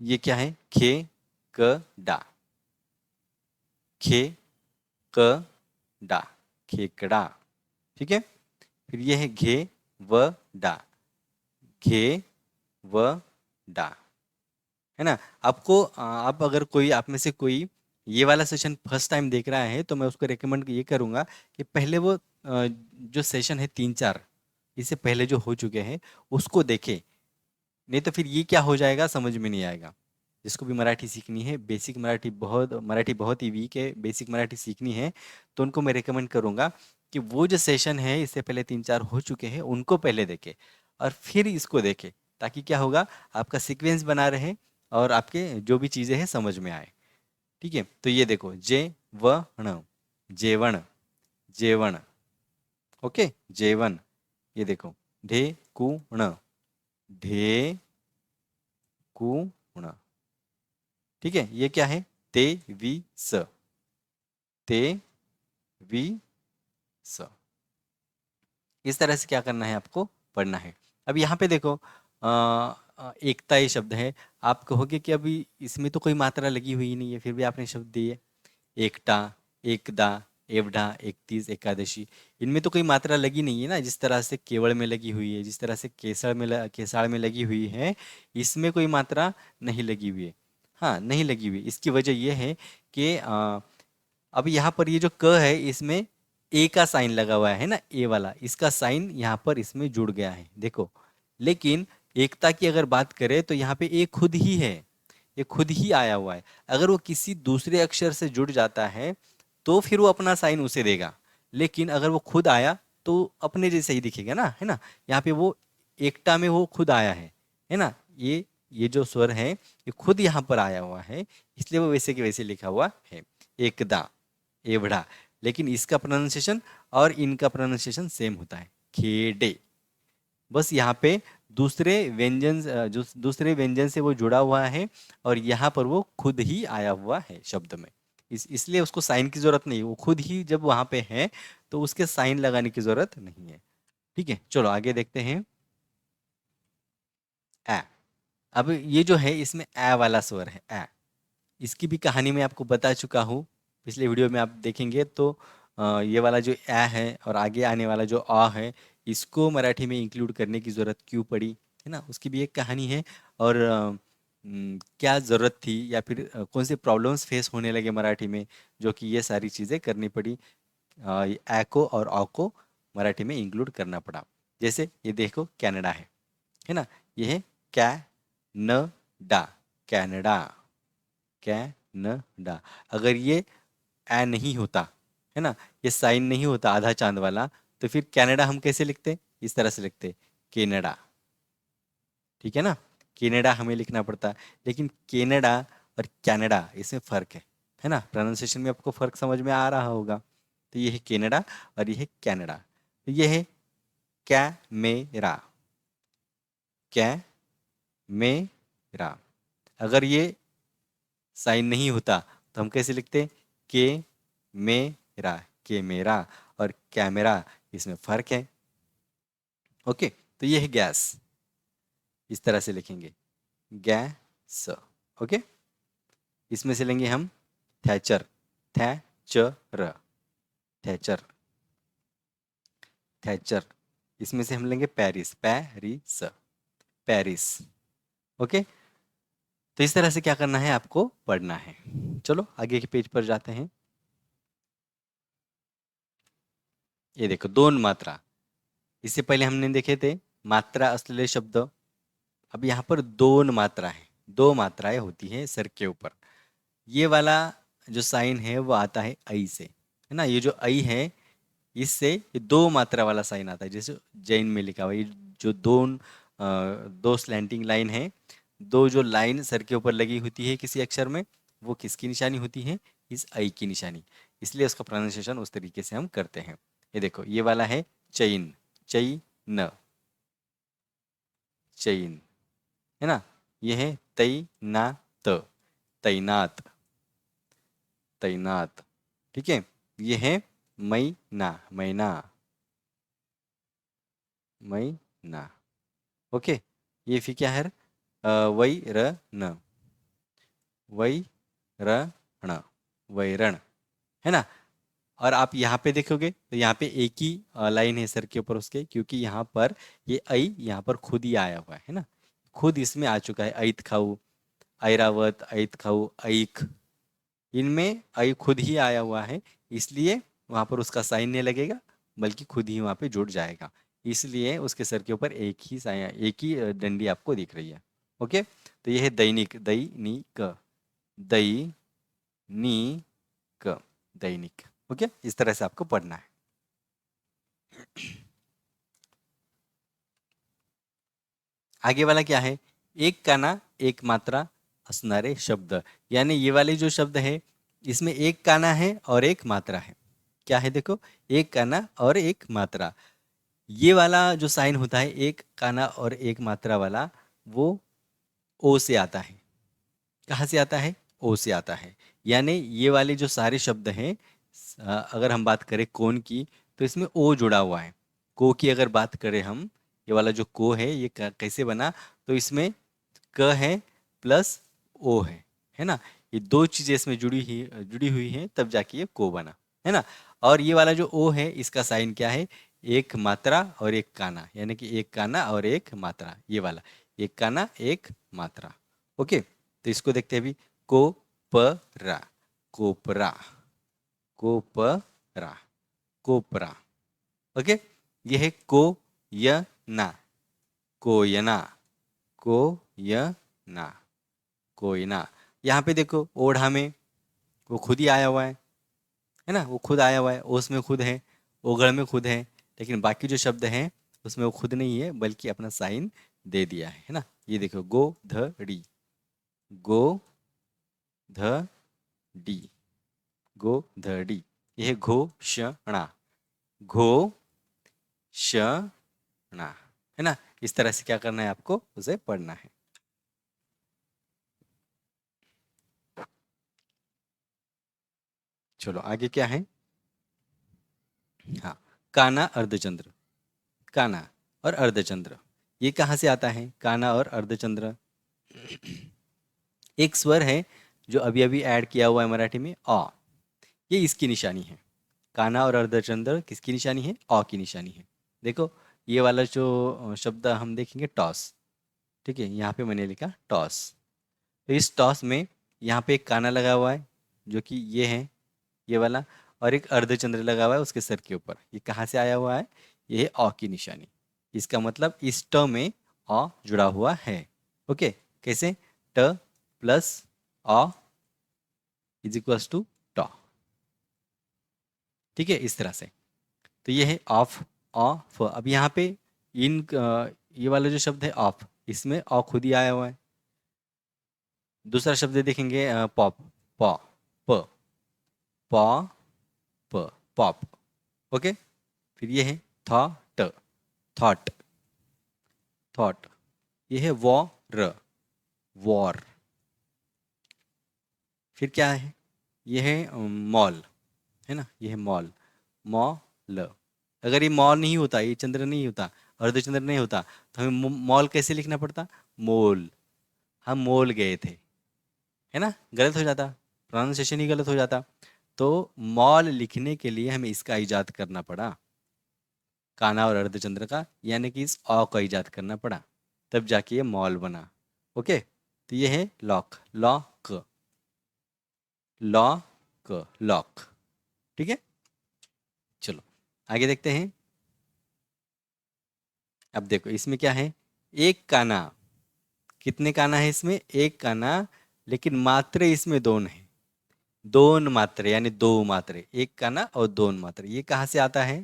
ये क्या है, खे क डा, खे क डा, खेकड़ा। ठीक है, फिर ये है घे व डा, घे व डा, है ना। आपको आप अगर कोई आप में से कोई ये वाला सेशन फर्स्ट टाइम देख रहा है तो मैं उसको रेकमेंड ये करूँगा कि पहले वो जो सेशन है 3-4 इससे पहले जो हो चुके हैं उसको देखे, नहीं तो फिर ये क्या हो जाएगा समझ में नहीं आएगा। जिसको भी मराठी सीखनी है, बेसिक मराठी बहुत ही वीक है, बेसिक मराठी सीखनी है, तो उनको मैं रेकमेंड करूँगा कि वो जो सेशन है इससे पहले 3-4 हो चुके हैं उनको पहले देखे और फिर इसको देखे, ताकि क्या होगा, आपका सीक्वेंस बना रहे और आपके जो भी चीज़ें हैं समझ में आए। ठीक है, तो ये देखो, जे व ण, जेवण, जेवण। ओके, जेवण। ये देखो, ढे कु ण, ढे कु ण। ठीक है, ये क्या है, ते वी स, ते वी स। इस तरह से क्या करना है, आपको पढ़ना है। अब यहाँ पे देखो, एकता ये शब्द है। आप कहोगे कि अभी इसमें तो कोई मात्रा लगी हुई नहीं है, फिर भी आपने शब्द दिए, एकटा, एकदा, एवढा, एकतीस, एकादशी। इनमें तो कोई मात्रा लगी नहीं है ना, जिस तरह से केवल में लगी हुई है, जिस तरह से केसाड़ में लगी हुई है, इसमें कोई मात्रा नहीं लगी हुई है। हाँ, नहीं लगी हुई। इसकी वजह यह है कि अब यहाँ पर ये जो क है इसमें ए का साइन लगा हुआ है ना, ए वाला, इसका साइन यहाँ पर इसमें जुड़ गया है, देखो। लेकिन एकता की अगर बात करें तो यहाँ पे ए खुद ही है, ये खुद ही आया हुआ है। अगर वो किसी दूसरे अक्षर से जुड़ जाता है तो फिर वो अपना साइन उसे देगा, लेकिन अगर वो खुद आया तो अपने जैसे ही दिखेगा ना, है ना। यहाँ पे वो एकता में वो खुद आया है ना। ये जो स्वर है ये खुद यहाँ पर आया हुआ है, इसलिए वो वैसे के वैसे लिखा हुआ है, एकदा, एवढ़ा। लेकिन इसका प्रोनाउंसिएशन और इनका प्रोनाउंसिएशन सेम होता है, खेडे। बस यहाँ पे दूसरे व्यंजन जो दूसरे व्यंजन से वो जुड़ा हुआ है और यहाँ पर वो खुद ही आया हुआ है शब्द में। इसलिए उसको साइन की जरूरत नहीं, वो खुद ही जब वहाँ पे है तो उसके साइन लगाने की जरूरत नहीं है। ठीक है, चलो आगे देखते हैं। ए। अब ये जो है इसमें ए वाला स्वर है, ए। इसकी भी कहानी मैं आपको बता चुका हूँ, पिछले वीडियो में आप देखेंगे तो ये वाला जो ए है और आगे आने वाला जो अ है, इसको मराठी में इंक्लूड करने की ज़रूरत क्यों पड़ी, है ना, उसकी भी एक कहानी है। और क्या ज़रूरत थी या फिर कौन से प्रॉब्लम्स फेस होने लगे मराठी में, जो कि ये सारी चीज़ें करनी पड़ी, ए को और अ को मराठी में इंक्लूड करना पड़ा। जैसे ये देखो, कनाडा है ना, ये है कै न डा, कनाडा, कैनडा। अगर ये ए नहीं होता, है ना, ये साइन नहीं होता आधा चांद वाला, तो फिर कनाडा हम कैसे लिखते, इस तरह से लिखते, कनाडा। ठीक है ना, कनाडा हमें लिखना पड़ता, लेकिन कनाडा और कनाडा इसमें फ़र्क है ना। प्रोनाउंसिएशन में आपको फ़र्क समझ में आ रहा होगा। तो ये है कनाडा और ये है कनाडा। तो ये है कैमेरा, कैमेरा। अगर ये साइन नहीं होता तो हम कैसे लिखते, के मेरा, के मेरा और कैमरा, इसमें फर्क है। ओके, तो ये है गैस, इस तरह से लिखेंगे, गैस। ओके, इसमें से लेंगे हम थैचर, थैचर, थैचर, थैचर। इसमें से हम लेंगे पेरिस, पेरिस, पेरिस। ओके, तो इस तरह से क्या करना है, आपको पढ़ना है। चलो आगे के पेज पर जाते हैं। ये देखो, दोन मात्रा, इससे पहले हमने देखे थे मात्रा असलेले शब्द। अब यहाँ पर दोन मात्रा है, दो मात्राएं होती हैं सर के ऊपर। ये वाला जो साइन है वो आता है ऐ से, है ना। ये जो ऐ है इससे ये दो मात्रा वाला साइन आता है, जैसे जैन में लिखा हुआ है, ये जो दोन दो स्लैंटिंग लाइन है, दो जो लाइन सर के ऊपर लगी होती है किसी अक्षर में, वो किसकी निशानी होती है? इस आई की निशानी। इसलिए उसका प्रोनाउंसिएशन उस तरीके से हम करते हैं। ये देखो, ये वाला है चैन, चई न, चैन, है ना। ये है तई ना त, तैनात, तैनात। ठीक है। ये है महीना, महीना, महीना। ओके। ये फिर क्या है? वै र न, वैरण, वैरण, है ना। और आप यहाँ पे देखोगे तो यहाँ पे एक ही लाइन है सर के ऊपर उसके, क्योंकि यहाँ पर ये ऐ यहाँ पर खुद ही आया हुआ है ना, खुद इसमें आ चुका है। ऐत खाऊ, ऐरावत, ऐत खाऊ, ऐख, इनमें ऐ खुद ही आया हुआ है, इसलिए वहाँ पर उसका साइन नहीं लगेगा, बल्कि खुद ही वहाँ पे जुड़ जाएगा। इसलिए उसके सर के ऊपर एक ही साइन, एक ही डंडी आपको दिख रही है। ओके। तो ये है दैनिक, दैनिक, दैनिक, दैनिक। ओके, इस तरह से आपको पढ़ना है। आगे वाला क्या है? एक काना एक मात्रा असनारे शब्द, यानी ये वाले जो शब्द है इसमें एक काना है और एक मात्रा है। क्या है? देखो, एक काना और एक मात्रा। ये वाला जो साइन होता है एक काना और एक मात्रा वाला, वो ओ से आता है। कहाँ से आता है? ओ से आता है। यानी ये वाले जो सारे शब्द हैं, अगर हम बात करें कौन की, तो इसमें ओ जुड़ा हुआ है। को की अगर बात करें हम, ये वाला जो को है ये कैसे बना? तो इसमें क है प्लस ओ है ना। ये दो चीजें इसमें जुड़ी हुई हैं, तब जाके ये को बना, है ना। और ये वाला जो ओ है इसका साइन क्या है? एक मात्रा और एक काना, यानी कि एक काना और एक मात्रा। ये वाला एक काना एक मात्रा। ओके। तो इसको देखते हैं अभी। कोपरा, कोपरा, कोपरा, कोपरा। ओके। ये है कोयना, कोयना, कोयना, कोयना। यहाँ पे देखो, ओढ़ा में वो खुद ही आया हुआ है ना, वो खुद आया हुआ है, ओस में खुद है, ओगढ़ में खुद है। लेकिन बाकी जो शब्द हैं उसमें वो खुद नहीं है, बल्कि अपना साइन दे दिया है ना। ये देखो, गोधड़ी, गो ध डी, गोधड़ी। यह है घोषणा, घोषणा, है ना। इस तरह से क्या करना है आपको? उसे पढ़ना है। चलो आगे क्या है? हाँ, काना अर्धचंद्र, काना और अर्धचंद्र। ये कहाँ से आता है काना और अर्धचंद्र? एक स्वर है जो अभी अभी ऐड किया हुआ है मराठी में, अ, ये इसकी निशानी है। काना और अर्धचंद्र किसकी निशानी है? अ की निशानी है। देखो, ये वाला जो शब्द हम देखेंगे टॉस, ठीक है, यहाँ पे मैंने लिखा टॉस। तो इस टॉस में यहाँ पे एक काना लगा हुआ है, जो कि ये है, ये वाला, और एक अर्धचंद्र लगा हुआ है उसके सर के ऊपर। ये कहाँ से आया हुआ है? ये है अ की निशानी। इसका मतलब इस ट में अ जुड़ा हुआ है। ओके। कैसे? ट प्लस अ इज इक्वल्स टू ट। ठीक है, इस तरह से। तो ये है ऑफ, ऑफ। अब यहाँ पे ये वाला जो शब्द है ऑफ, इसमें अ खुद ही आया हुआ है। दूसरा शब्द देखेंगे पॉप, प, प, प, प, पॉप। ओके। फिर ये है थॉट, थॉट, थॉट। ये है वॉर, वॉर। फिर क्या है? ये है मॉल, है ना, ये है मॉल, मॉल। अगर ये मॉल नहीं होता, ये चंद्र नहीं होता, अर्धचंद्र नहीं होता, तो हमें मॉल कैसे लिखना पड़ता? मोल। हम मोल गए थे, है ना, गलत हो जाता, प्रोनाउंसिएशन ही गलत हो जाता। तो मॉल लिखने के लिए हमें इसका इजाद करना पड़ा, काना और अर्धचंद्र का, यानी कि इस अ का इजाद करना पड़ा, तब जाके ये मॉल बना। ओके। तो ये है लॉक, लॉक, लॉक, लॉक। ठीक है। चलो आगे देखते हैं। अब देखो इसमें क्या है? एक काना, कितने काना है इसमें? एक काना, लेकिन मात्रे इसमें दोन है, दोन मात्रे, यानी दो मात्रे, एक काना और दोन मात्रे। ये कहाँ से आता है?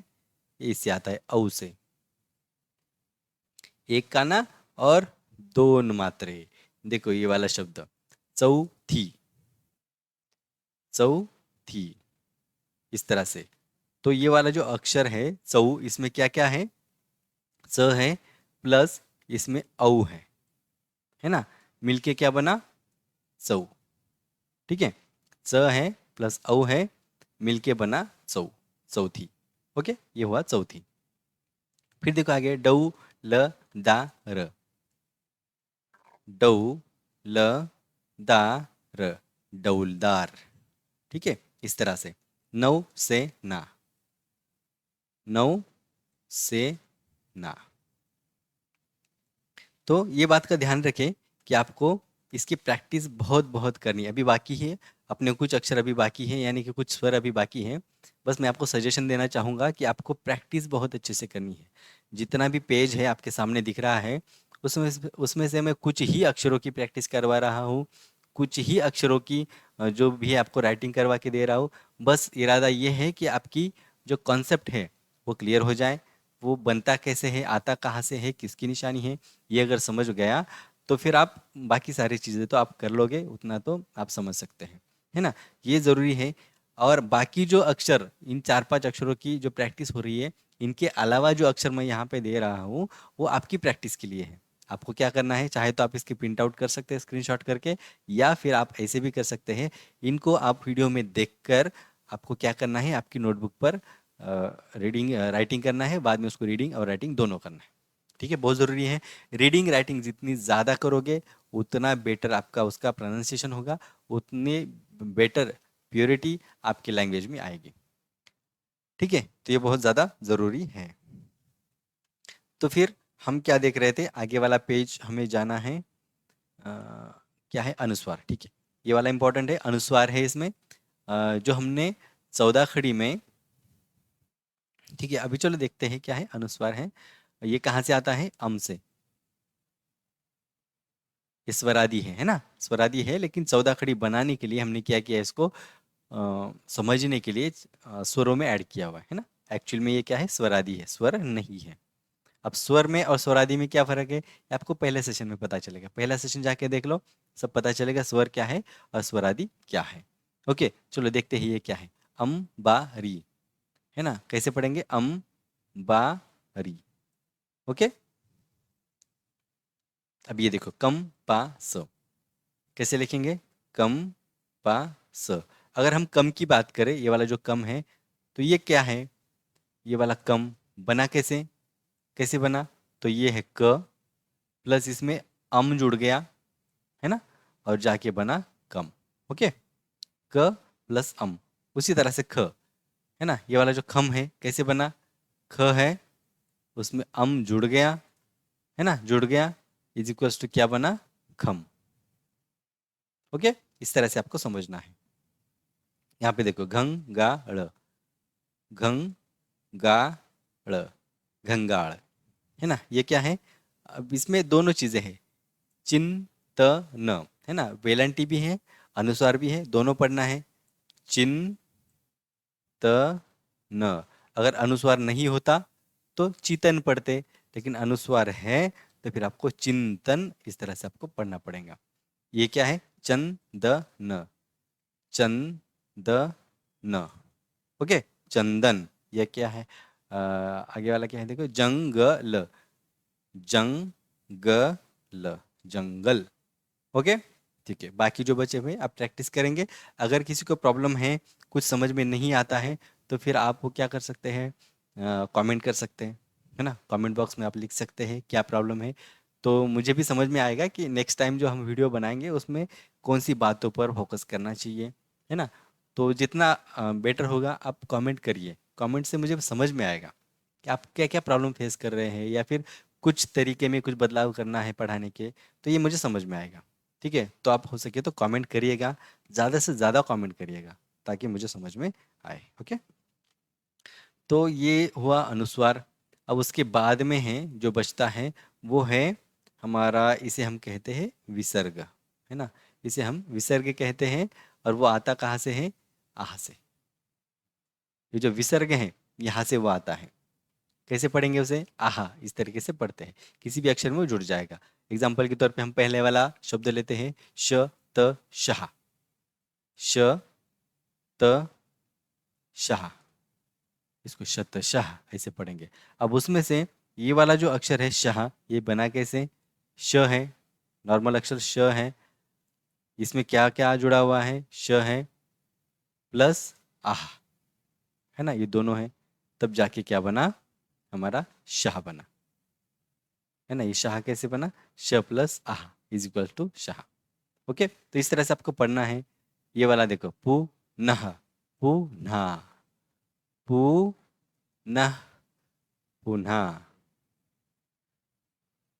ये इससे आता है औ से। एक काना और दोन मात्रे। देखो ये वाला शब्द चौथी, चौथी, इस तरह से। तो ये वाला जो अक्षर है चौ, इसमें क्या क्या है? च है प्लस इसमें औ है ना, मिलके क्या बना? चौ। ठीक है, च है प्लस औ है, मिलके बना चौ, चौथी। ओके, ये हुआ चौथी। फिर देखो आगे डौ ल दा र, डौ ल दा र, डौलदार। ठीक है, इस तरह से। नौ से ना, नौ से ना। तो ये बात का ध्यान रखें कि आपको इसकी प्रैक्टिस बहुत बहुत करनी है, अभी बाकी है। अपने कुछ अक्षर अभी बाकी है, यानी कि कुछ स्वर अभी बाकी हैं। बस मैं आपको सजेशन देना चाहूँगा कि आपको प्रैक्टिस बहुत अच्छे से करनी है। जितना भी पेज है आपके सामने दिख रहा है, उसमें से मैं कुछ ही अक्षरों की प्रैक्टिस करवा रहा हूँ, कुछ ही अक्षरों की जो भी आपको राइटिंग करवा के दे रहा हूँ। बस इरादा ये है कि आपकी जो कॉन्सेप्ट है वो क्लियर हो जाए, वो बनता कैसे है, आता कहाँ से है, किसकी निशानी है, ये अगर समझ गया तो फिर आप बाकी सारी चीज़ें तो आप कर लोगे, उतना तो आप समझ सकते हैं, है ना। ये ज़रूरी है। और बाकी जो अक्षर, इन 4-5 अक्षरों की जो प्रैक्टिस हो रही है, इनके अलावा जो अक्षर मैं यहाँ पे दे रहा हूँ वो आपकी प्रैक्टिस के लिए है। आपको क्या करना है, चाहे तो आप इसकी प्रिंट आउट कर सकते हैं स्क्रीनशॉट करके, या फिर आप ऐसे भी कर सकते हैं। इनको आप वीडियो में देखकर आपको क्या करना है, आपकी नोटबुक पर रीडिंग राइटिंग करना है, बाद में उसको रीडिंग और राइटिंग दोनों करना है। ठीक है, बहुत ज़रूरी है। रीडिंग राइटिंग जितनी ज़्यादा करोगे उतना बेटर आपका उसका प्रोनाउंसिएशन होगा, उतनी बेटर प्योरिटी आपकी लैंग्वेज में आएगी। ठीक है, तो ये बहुत ज़्यादा ज़रूरी है। तो फिर हम क्या देख रहे थे, आगे वाला पेज हमें जाना है। क्या है? अनुस्वार। ठीक है, ये वाला इंपॉर्टेंट है, अनुस्वार है इसमें। जो हमने 14 खड़ी में, ठीक है, अभी चलो देखते हैं क्या है अनुस्वार है। ये कहाँ से आता है? अम से। ये स्वरादि है ना, स्वरादि है, लेकिन 14 खड़ी बनाने के लिए हमने क्या किया, इसको समझने के लिए स्वरों में ऐड किया हुआ है ना। एक्चुअल में ये क्या है? स्वरादि है, स्वर नहीं है। अब स्वर में और स्वरादि में क्या फर्क है, ये आपको पहले सेशन में पता चलेगा। पहला सेशन जाके देख लो, सब पता चलेगा स्वर क्या है और स्वरादि क्या है। ओके, चलो देखते हैं ये क्या है। अम बा री, है ना, कैसे पढ़ेंगे? अम बा री। ओके, अब ये देखो कम पा स, कैसे लिखेंगे? कम पा स। अगर हम कम की बात करें, ये वाला जो कम है, तो ये क्या है? ये वाला कम बना कैसे? कैसे बना? तो ये है क प्लस इसमें अम जुड़ गया, है ना, और जाके बना कम। ओके, क प्लस अम। उसी तरह से ख, है ना, ये वाला जो खम है कैसे बना? ख है, उसमें अम जुड़ गया, है ना, जुड़ गया, इज इक्वल्स टू क्या बना? खम। ओके, इस तरह से आपको समझना है। यहाँ पे देखो घंग गा ड़, घंग गा ड़, घंगाड़, है ना, ये क्या है? अब इसमें दोनों चीजें हैं, चिन त न, है ना, वेलांटी भी है, अनुस्वार भी है, दोनों पढ़ना है। चिन त न, अगर अनुस्वार नहीं होता तो चितन पढ़ते, लेकिन अनुस्वार है तो फिर आपको चिंतन, इस तरह से आपको पढ़ना पड़ेगा। ये क्या है? चंदन, चंदन। ओके, चंदन। ये क्या है? आगे वाला क्या है देखो, जंगल, जंगल, जंगल। ओके, ठीक है, बाकी जो बचे हुए आप प्रैक्टिस करेंगे। अगर किसी को प्रॉब्लम है, कुछ समझ में नहीं आता है, तो फिर आप वो क्या कर सकते हैं, कमेंट कर सकते हैं, है ना, कमेंट बॉक्स में आप लिख सकते हैं क्या प्रॉब्लम है। तो मुझे भी समझ में आएगा कि नेक्स्ट टाइम जो हम वीडियो बनाएंगे उसमें कौन सी बातों पर फोकस करना चाहिए, है ना। तो जितना बेटर होगा आप कमेंट करिए, कमेंट से मुझे समझ में आएगा कि आप क्या क्या प्रॉब्लम फेस कर रहे हैं, या फिर कुछ तरीके में कुछ बदलाव करना है पढ़ाने के, तो ये मुझे समझ में आएगा। ठीक है, तो आप हो सके तो कमेंट करिएगा, ज़्यादा से ज़्यादा कमेंट करिएगा, ताकि मुझे समझ में आए। ओके, तो ये हुआ अनुस्वार। अब उसके बाद में है जो बचता है, वो है हमारा, इसे हम कहते हैं विसर्ग, है ना, इसे हम विसर्ग कहते हैं। और वो आता कहाँ से है? आह से। ये जो विसर्ग है यहाँ से वो आता है। कैसे पढ़ेंगे उसे? आहा, इस तरीके से पढ़ते हैं, किसी भी अक्षर में वो जुड़ जाएगा। एग्जाम्पल के तौर पे हम पहले वाला शब्द लेते हैं, श त शाह, श त शाह, इसको शतशाह ऐसे पढ़ेंगे। अब उसमें से ये वाला जो अक्षर है शाह, ये बना कैसे? श है, नॉर्मल अक्षर श है, इसमें क्या क्या जुड़ा हुआ है? श है प्लस आह, है ना, ये दोनों है, तब जाके क्या बना? हमारा शाह बना, है ना। ये शाह कैसे बना? श प्लस आह इज इक्वल टू शाह। ओके, तो इस तरह से आपको पढ़ना है। ये वाला देखो, पु नह, पु ना, पु नह, पुनः,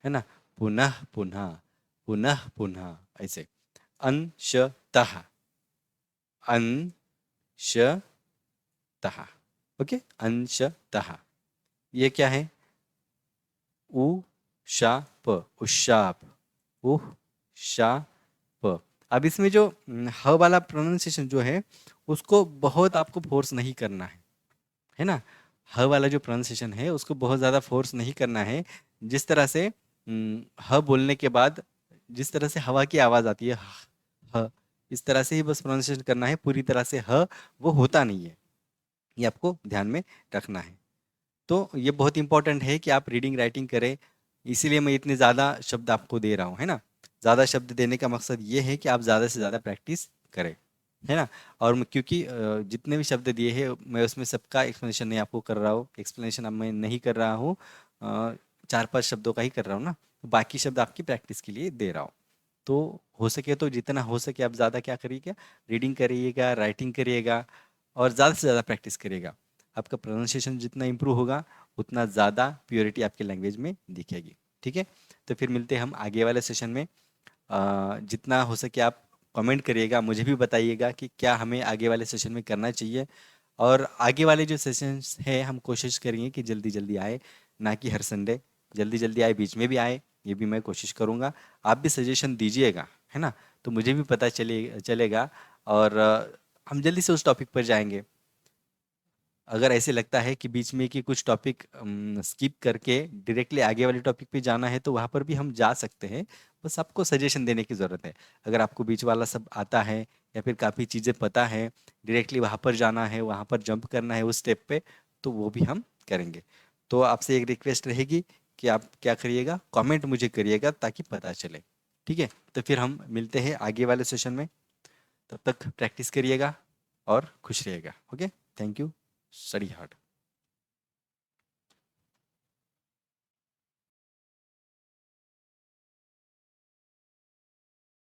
है ना, पुनः पुनः, पुनः पुनः, ऐसे। अंशतः, अंशतः, ओके, अंशतः। ये क्या है? उशाप, उशाप, उशाप। अब इसमें जो ह वाला प्रोनाउंसिएशन जो है, उसको बहुत आपको फोर्स नहीं करना है ना। ह वाला जो प्रोनाउंसिएशन है उसको बहुत ज़्यादा फोर्स नहीं करना है। जिस तरह से ह बोलने के बाद जिस तरह से हवा की आवाज़ आती है, ह, इस तरह से ही बस प्रोनाउंसिएशन करना है। पूरी तरह से ह वो होता नहीं है, ये आपको ध्यान में रखना है। तो ये बहुत इंपॉर्टेंट है कि आप रीडिंग राइटिंग करें, इसीलिए मैं इतने ज़्यादा शब्द आपको दे रहा हूँ, है ना। ज़्यादा शब्द देने का मकसद ये है कि आप ज़्यादा से ज़्यादा प्रैक्टिस करें, है ना। और क्योंकि जितने भी शब्द दिए हैं मैं उसमें सबका एक्सप्लेनेशन नहीं आपको कर रहा हूँ, एक्सप्लेनेशन अब मैं नहीं कर रहा हूँ, 4-5 शब्दों का ही कर रहा हूँ ना, तो बाकी शब्द आपकी प्रैक्टिस के लिए दे रहा हूँ। तो हो सके तो जितना हो सके आप ज़्यादा क्या करिएगा, रीडिंग करिएगा, राइटिंग करिएगा, और ज़्यादा से ज़्यादा प्रैक्टिस करिएगा। आपका प्रोनाउंसिएशन जितना इम्प्रूव होगा उतना ज़्यादा प्योरिटी आपके लैंग्वेज में दिखेगी, ठीक है। तो फिर मिलते हैं हम आगे वाले सेशन में। जितना हो सके आप कमेंट करिएगा, मुझे भी बताइएगा कि क्या हमें आगे वाले सेशन में करना चाहिए। और आगे वाले जो सेशंस हैं हम कोशिश करेंगे कि जल्दी जल्दी आए, ना कि हर संडे, जल्दी जल्दी आए, बीच में भी आए, ये भी मैं कोशिश करूँगा। आप भी सजेशन दीजिएगा, है ना, तो मुझे भी पता चलेगा, और हम जल्दी से उस टॉपिक पर जाएंगे। अगर ऐसे लगता है कि बीच में कि कुछ टॉपिक स्किप करके डायरेक्टली आगे वाले टॉपिक पे जाना है तो वहाँ पर भी हम जा सकते हैं, बस आपको सजेशन देने की ज़रूरत है। अगर आपको बीच वाला सब आता है या फिर काफ़ी चीज़ें पता है, डायरेक्टली वहाँ पर जाना है, वहाँ पर जंप करना है उस स्टेप पे, तो वो भी हम करेंगे। तो आपसे एक रिक्वेस्ट रहेगी कि आप क्या करिएगा, कमेंट मुझे करिएगा ताकि पता चले, ठीक है। तो फिर हम मिलते हैं आगे वाले सेशन में, तब तक प्रैक्टिस करिएगा और खुश रहिएगा। Okay, thank you, study hard.